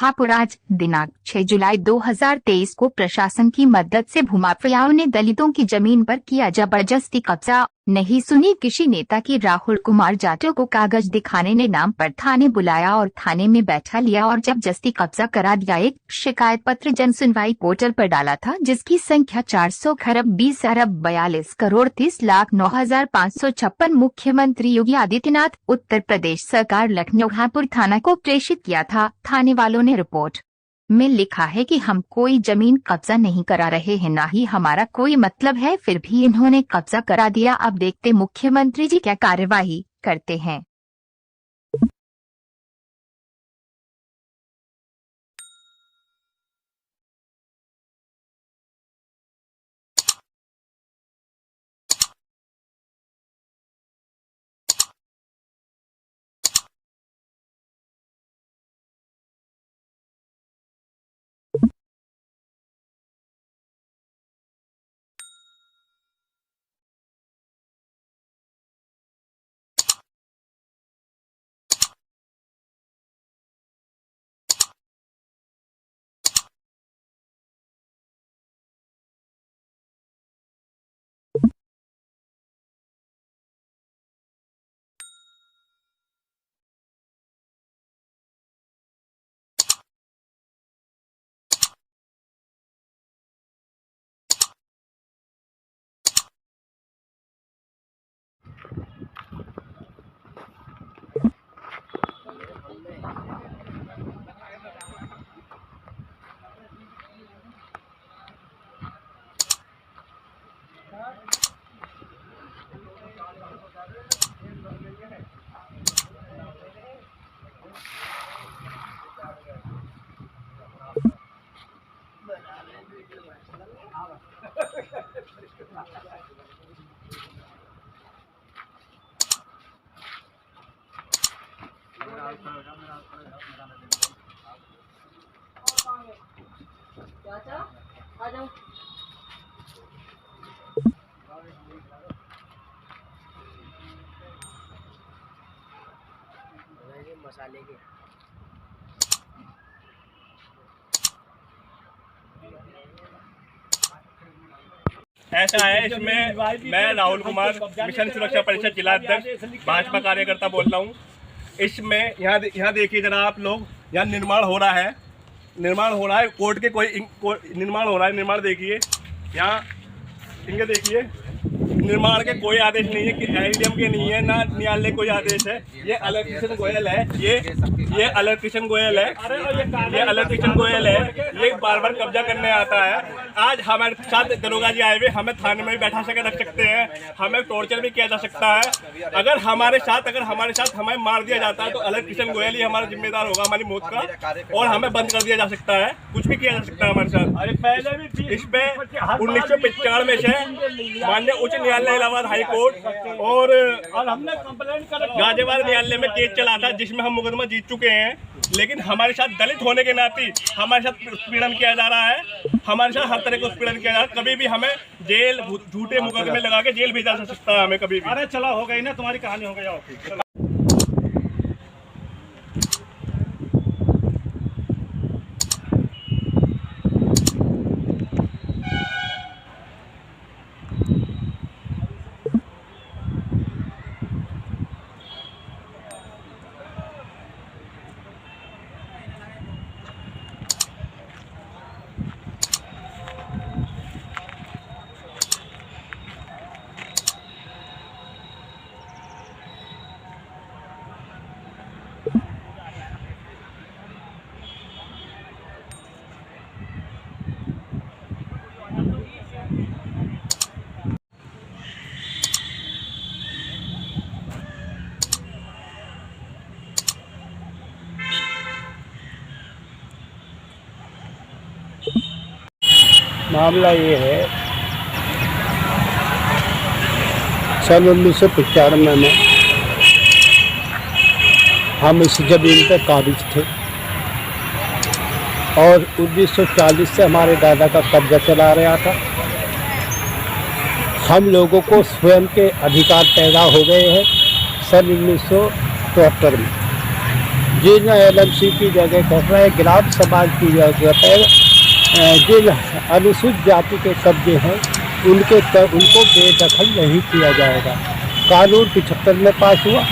हापुड़ आज दिनांक 6 जुलाई 2023 को प्रशासन की मदद से भूमाफियाओं ने दलितों की जमीन पर किया जबरदस्ती कब्जा। नहीं सुनी किसी नेता की। राहुल कुमार जाटव को कागज दिखाने ने नाम पर थाने बुलाया और थाने में बैठा लिया और जबरदस्ती कब्जा करा दिया। एक शिकायत पत्र जन सुनवाई पोर्टल पर डाला था जिसकी संख्या 400,20,42,30,09,556 मुख्यमंत्री योगी आदित्यनाथ उत्तर प्रदेश सरकार लखनऊ हापुड़ थाना को प्रेषित किया था। थाने वालों ने रिपोर्ट में लिखा है कि हम कोई जमीन कब्जा नहीं करा रहे हैं, ना ही हमारा कोई मतलब है, फिर भी इन्होंने कब्जा करा दिया। अब देखते मुख्यमंत्री जी क्या कार्यवाही करते हैं। मसाले के ऐसा है। इसमें मैं राहुल कुमार मिशन सुरक्षा परिषद जिला अध्यक्ष भाजपा कार्यकर्ता बोल रहा हूँ। इसमें यहाँ देखिए जरा आप लोग, यहाँ निर्माण हो रहा है, कोर्ट के कोई निर्माण हो रहा है। निर्माण देखिए, यहाँ इनके देखिए, निर्माण के कोई आदेश नहीं है कि एडीएम के नहीं है, ना न्यायालय कोई आदेश है। ये इलेक्ट्रिशियन गोयल है, ये इलेक्ट्रिशियन गोयल है, ये बार बार कब्जा करने आता है। आज हमारे साथ दरोगा जी आए हुए, हमें थाने में भी बैठा सके रख सकते हैं, हमें टॉर्चर भी किया जा सकता है। अगर हमारे साथ हमें मार दिया जाता है तो इलेक्ट्रिशियन गोयल ही हमारा जिम्मेदार होगा हमारी मौत का, और हमें बंद कर दिया जा सकता है, कुछ भी किया जा सकता है हमारे साथ। इस पे 1995 से माननीय उच्च न्यायालय इलाहाबाद हाई कोर्ट और हमने कंप्लेंट कर गाजियाबाद न्यायालय में केस चला था जिसमें हम मुकदमा जीत चुके हैं। लेकिन हमारे साथ दलित होने के नाते हमारे साथ उत्पीड़न किया जा रहा है, हमारे साथ हर तरह का उत्पीड़न किया जा रहा है। कभी भी हमें जेल, झूठे मुकदमे लगा के जेल भेजा जा सकता है हमें कभी भी। अरे चला हो गई ना, तुम्हारी कहानी हो गई। मामला ये है, सन 1995 में हम इस जमीन पर काबिज थे और 1940 से हमारे दादा का कब्जा चला रहा था। हम लोगों को स्वयं के अधिकार पैदा हो गए हैं सन 1974 में, जिन LMC की जगह कर रहे हैं, ग्राम समाज की जगह पर जिन अनुसूचित जाति के कब्जे हैं उनको बेदखल नहीं किया जाएगा। कानून 75 में पास हुआ,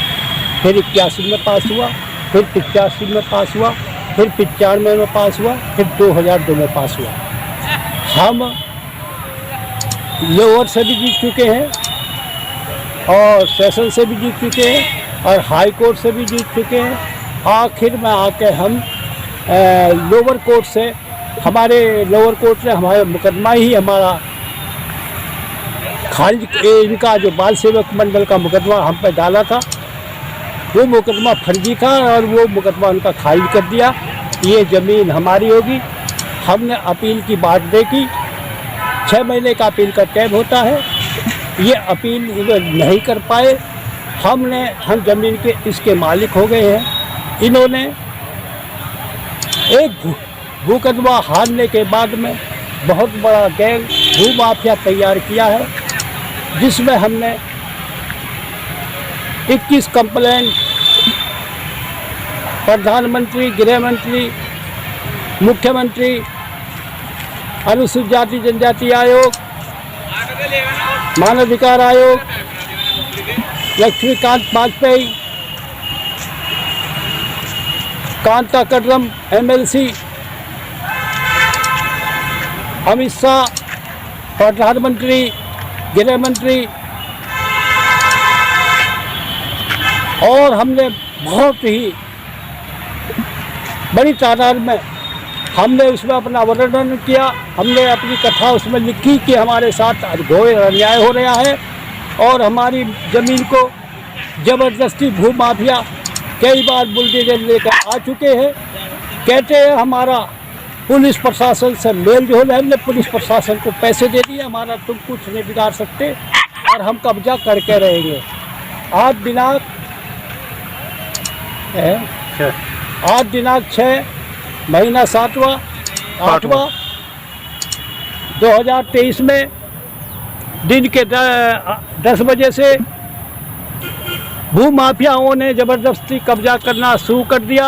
फिर 81 में पास हुआ, फिर 85 में पास हुआ, फिर 95 में पास हुआ, फिर 2002 में पास हुआ। हम लोअर से भी जीत चुके हैं और सेशन से भी जीत चुके हैं और हाई कोर्ट से भी जीत चुके हैं। आखिर में आके हम लोअर कोर्ट से, हमारे लोअर कोर्ट ने हमारा मुकदमा ही हमारा खारिज, इनका जो बाल सेवक मंडल का मुकदमा हम पे डाला था वो मुकदमा फर्जी था और वो मुकदमा उनका खारिज कर दिया। ये ज़मीन हमारी होगी। हमने अपील की बात देखी, 6 महीने का अपील का टाइम होता है, ये अपील नहीं कर पाए। हम ज़मीन के इसके मालिक हो गए हैं। इन्होंने एक मुकदमा हारने के बाद में बहुत बड़ा गैंग भू माफिया तैयार किया है, जिसमें हमने 21 कंप्लेंट प्रधानमंत्री, गृह मंत्री, मुख्यमंत्री, अनुसूचित जाति जनजाति आयोग, मानवाधिकार आयोग, लक्ष्मीकांत वाजपेयी, कांता कटरम MLC, अमित शाह प्रधानमंत्री, गृह मंत्री, और हमने बहुत ही बड़ी तादाद में हमने उसमें अपना वर्णन किया। हमने अपनी कथा उसमें लिखी कि हमारे साथ घोर अन्याय हो रहा है और हमारी ज़मीन को ज़बरदस्ती भू माफिया कई बार बुलडोजर लेकर आ चुके हैं। कहते हैं हमारा पुलिस प्रशासन से मेल जोल है, हमने पुलिस प्रशासन को पैसे दे दिए, हमारा तुम कुछ नहीं बिगाड़ सकते और हम कब्जा करके रहेंगे। आज दिनांक 6 महीना 7वां 8वां 2023 में दिन के 10 बजे से भू माफियाओं ने ज़बरदस्ती कब्जा करना शुरू कर दिया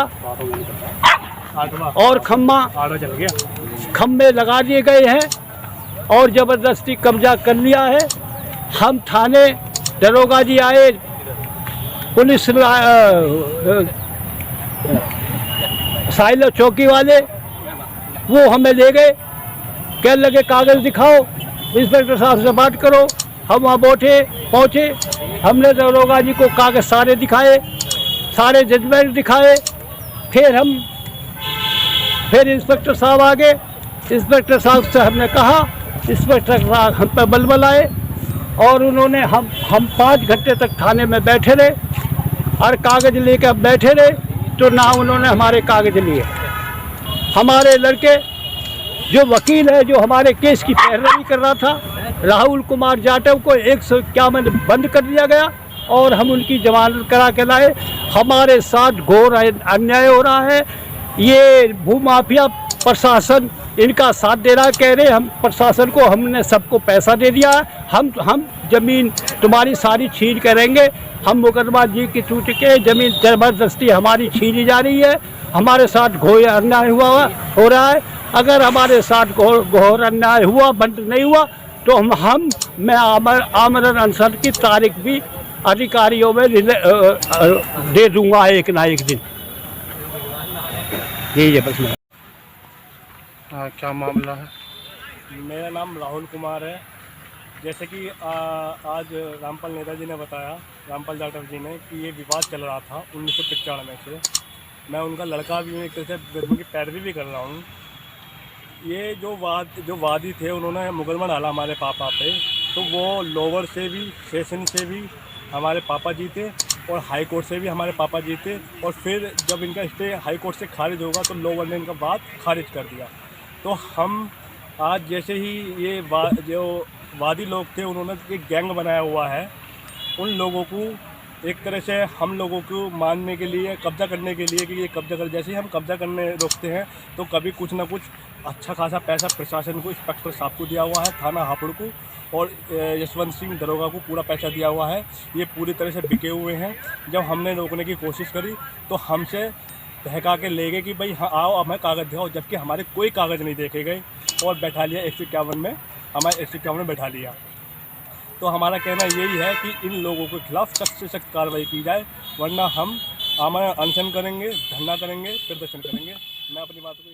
और खम्भे लगा दिए गए हैं और ज़बरदस्ती कब्जा कर लिया है। हम थाने दरोगा जी आए, पुलिस साइलो चौकी वाले वो हमें ले गए, कहने लगे कागज़ दिखाओ, इंस्पेक्टर साहब से बात करो। हम वहाँ पहुँचे, हमने दरोगा जी को कागज़ सारे दिखाए, सारे जजमेंट दिखाए। फिर इंस्पेक्टर साहब आ गए। इंस्पेक्टर साहब से हमने कहा, इंस्पेक्टर साहब हम पर बलबल आए और उन्होंने हम 5 घंटे तक थाने में बैठे रहे और कागज़ लेकर बैठे रहे, तो ना उन्होंने हमारे कागज़ लिए। हमारे लड़के जो वकील है, जो हमारे केस की पैरवी कर रहा था, राहुल कुमार जाटव को 151 बंद कर दिया गया और हम उनकी जमानत करा के लाए। हमारे साथ घोर अन्याय हो रहा है। ये भू माफिया प्रशासन इनका साथ दे रहा है। कह रहे हम प्रशासन को, हमने सबको पैसा दे दिया है, हम ज़मीन तुम्हारी सारी छीन करेंगे। हम मुकदमा जी की छूट के ज़मीन ज़बरदस्ती हमारी छीनी जा रही है। हमारे साथ घोर अन्याय हो रहा है। अगर हमारे साथ घोर अन्याय हुआ, बंद नहीं हुआ, तो मैं आमरण अनशन की तारीख भी अधिकारियों में दे दूंगा एक ना एक दिन। यही है बस। क्या मामला है? मेरा नाम राहुल कुमार है। जैसे कि आज रामपाल नेताजी ने बताया, रामपाल जाटव जी ने, कि ये विवाद चल रहा था 1995 से। मैं उनका लड़का भी हूँ, एक तरह से उनकी पैरवी भी कर रहा हूँ। ये जो वादी थे, उन्होंने मुकदमा डाला हमारे पापा पे, तो वो लोअर से भी, सेशन से भी हमारे पापा जीते और हाई कोर्ट से भी हमारे पापा जीते। और फिर जब इनका स्टे हाई कोर्ट से खारिज होगा तो लोअर ने इनका बात खारिज कर दिया। तो हम आज जैसे ही ये जो वादी लोग थे, उन्होंने एक गैंग बनाया हुआ है। उन लोगों को एक तरह से हम लोगों को मानने के लिए, कब्जा करने के लिए कि ये कब्जा कर, जैसे ही हम कब्जा करने रोकते हैं तो कभी कुछ ना कुछ अच्छा खासा पैसा प्रशासन को, इंस्पेक्टर साहब को दिया हुआ है, थाना हापुड़ को और यशवंत सिंह दरोगा को पूरा पैसा दिया हुआ है। ये पूरी तरह से बिके हुए हैं। जब हमने रोकने की कोशिश करी तो हमसे बहका के ले गए कि भाई हाँ आओ हमें कागज़ दिखाओ, जबकि हमारे कोई कागज़ नहीं देखे गए और बैठा लिया 151 में, हमारे 151 में बैठा लिया। तो हमारा कहना यही है कि इन लोगों के खिलाफ सख्त से सख्त कार्रवाई की जाए, वरना हम अनशन करेंगे, धरना करेंगे, प्रदर्शन करेंगे। मैं अपनी बात को